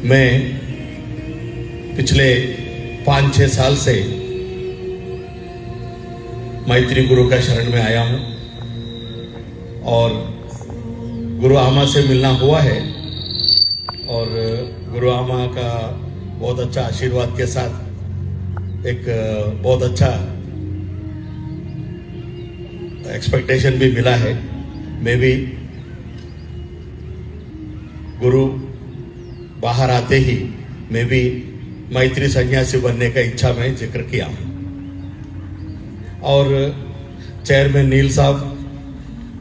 मैं पिछले 5-6 साल से मैत्री गुरु का शरण में आया हूँ और गुरु आमा से मिलना हुआ है और गुरु आमा का बहुत अच्छा आशीर्वाद के साथ एक बहुत अच्छा एक्सपेक्टेशन भी मिला है। मैं भी गुरु बाहर आते ही मैं भी मैत्री सन्यासी बनने का इच्छा में जिक्र किया और चेयरमैन नील साहब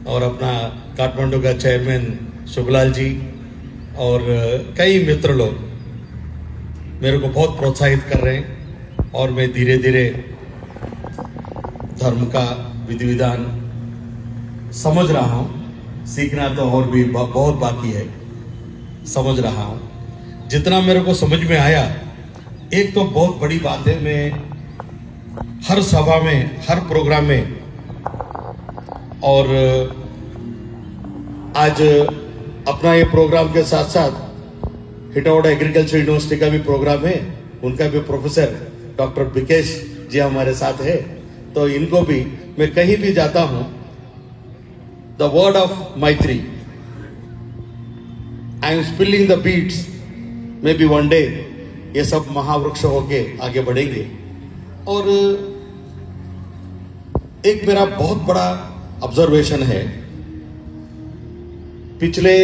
और अपना काठमांडू का चेयरमैन शुभलाल जी और कई मित्र लोग मेरे को बहुत प्रोत्साहित कर रहे हैं और मैं धीरे धीरे धर्म का विधि विधान समझ रहा हूँ। सीखना तो और भी बहुत बाकी है, समझ रहा हूँ जितना मेरे को समझ में आया। एक तो बहुत बड़ी बात है, मैं हर सभा में हर प्रोग्राम में और आज अपना ये प्रोग्राम के साथ साथ हिटौड़ा एग्रीकल्चर यूनिवर्सिटी का भी प्रोग्राम है, उनका भी प्रोफेसर डॉक्टर बिकेश जी हमारे साथ है, तो इनको भी मैं कहीं भी जाता हूं the word of Maitri I am spilling the beats, maybe one day ये सब महावृक्ष होके आगे बढ़ेंगे। और एक मेरा बहुत बड़ा ऑब्जर्वेशन है, पिछले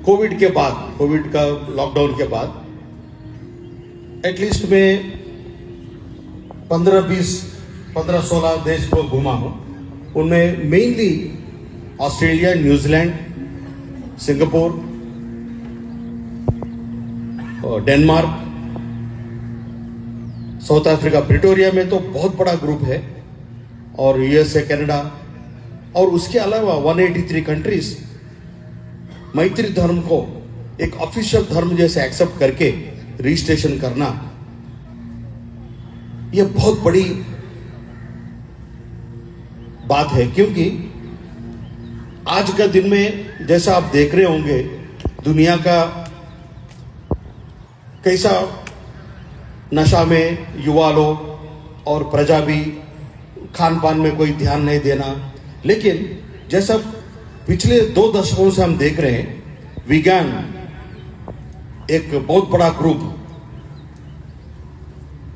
कोविड के बाद, कोविड का लॉकडाउन के बाद एटलीस्ट मैं 15-16 देश को घूमा हूं। उनमें mainly Australia, New Zealand, Singapore, Denmark, south Africa, Pretoria में तो बहुत बड़ा ग्रुप है और यूएसए, कनाडा और उसके अलावा 183 कंट्रीज मैत्री धर्म को एक ऑफिशियल धर्म जैसे एक्सेप्ट करके रजिस्ट्रेशन करना, यह बहुत बड़ी बात है। क्योंकि आज का दिन में जैसा आप देख रहे होंगे दुनिया का कैसा नशा में युवा लोग और प्रजा भी, खान पान में कोई ध्यान नहीं देना, लेकिन जैसा पिछले 2 दशकों से हम देख रहे हैं विज्ञान एक बहुत बड़ा ग्रुप,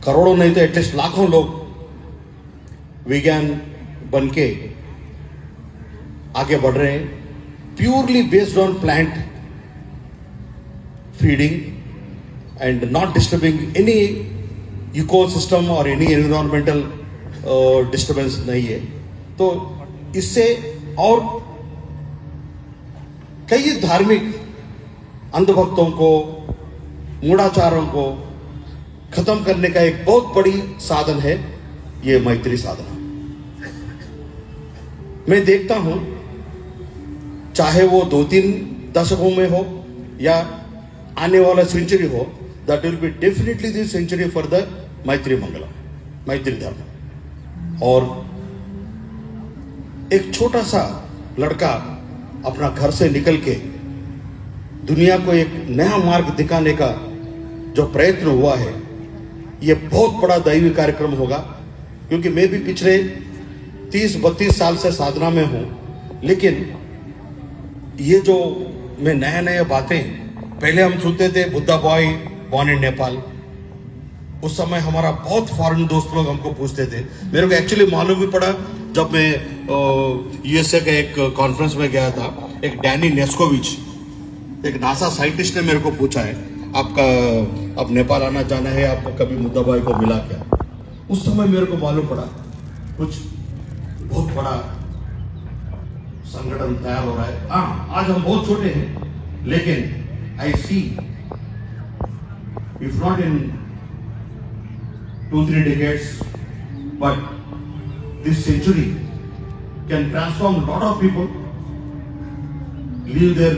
करोड़ों नहीं तो एटलीस्ट लाखों लोग विज्ञान बन के आगे बढ़ रहे हैं, purely based on plant feeding and not disturbing any ecosystem और एनी एनवायरमेंटल डिस्टर्बेंस नहीं है। तो इससे और कई धार्मिक अंधभक्तों को, मूढ़ाचारों को खत्म करने का एक बहुत बड़ी साधन है ये मैत्री साधना। मैं देखता हूं चाहे वो 2-3 दशकों में हो या आने वाला सेंचुरी हो, that will be definitely the century for the Maitri Mangalam, मैत्री धर्म। और एक छोटा सा लड़का अपना घर से निकल के दुनिया को एक नया मार्ग दिखाने का जो प्रयत्न हुआ है, ये बहुत बड़ा दैवी कार्यक्रम होगा। क्योंकि मैं भी पिछले 30-32 साल से साधना में हूं, लेकिन ये जो मैं नया बातें, पहले हम सुनते थे Buddha boy born in Nepal, उस समय हमारा बहुत फॉरेन दोस्त लोग हमको पूछते थे। मेरे को एक्चुअली मालूम भी पड़ा जब मैं यूएसए का एक कॉन्फ्रेंस में गया था, एक डैनी नेस्कोविच, एक नासा साइंटिस्ट ने मेरे को पूछा है आपका अब नेपाल आना जाना है, आपको कभी बुद्धा बॉय को मिला क्या? उस समय मेरे को मालूम पड़ा कुछ बहुत बड़ा संगठन तैयार हो रहा है। हाँ, आज हम बहुत छोटे हैं, लेकिन I see if not in 2-3 decades, but this century can transform a lot of people, leave their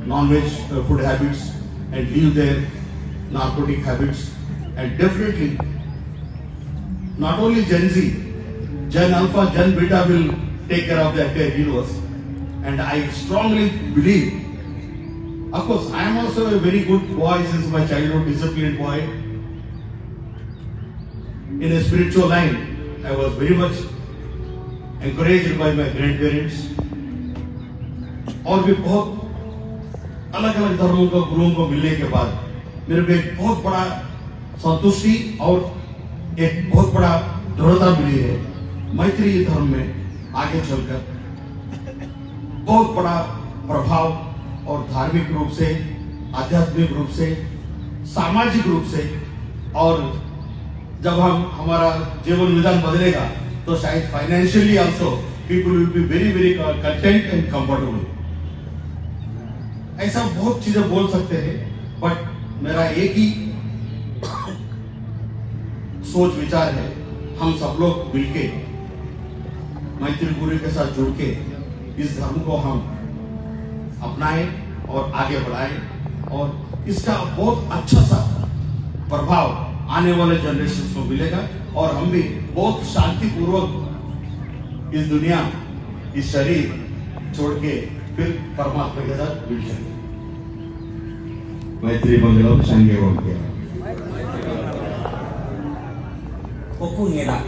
non-veg food habits and leave their narcotic habits, and definitely not only Gen Z, Gen Alpha, Gen Beta will take care of the entire universe. And I strongly believe Of course, I am also a very good boy since my childhood, disciplined boy. In a spiritual line, I was very much encouraged by my grandparents. और भी बहुत अलग अलग धर्मों का गुरुओं को मिलने के बाद मेरे को एक बहुत बड़ा संतुष्टि और एक बहुत बड़ा दृढ़ता मिली है मैत्री धर्म में आगे चलकर बहुत बड़ा प्रभाव और धार्मिक रूप से, आध्यात्मिक रूप से, सामाजिक रूप से, और जब हमारा जीवन विधान बदलेगा तो शायद financially also people will be very very content and comfortable. ऐसा बहुत चीजें बोल सकते हैं, बट मेरा एक ही सोच विचार है, हम सब लोग मिलके मैत्री गुरु के साथ जुड़ के इस धर्म को हम अपनाएं और आगे बढ़ाएं, और इसका बहुत अच्छा सा प्रभाव आने वाले जनरेशन को मिलेगा, और हम भी बहुत शांतिपूर्वक इस दुनिया, इस शरीर छोड़ के फिर परमात्मा के साथ मिल जाएंगे। मैत्री मंगलम संगेพวกพูดไงล่ะ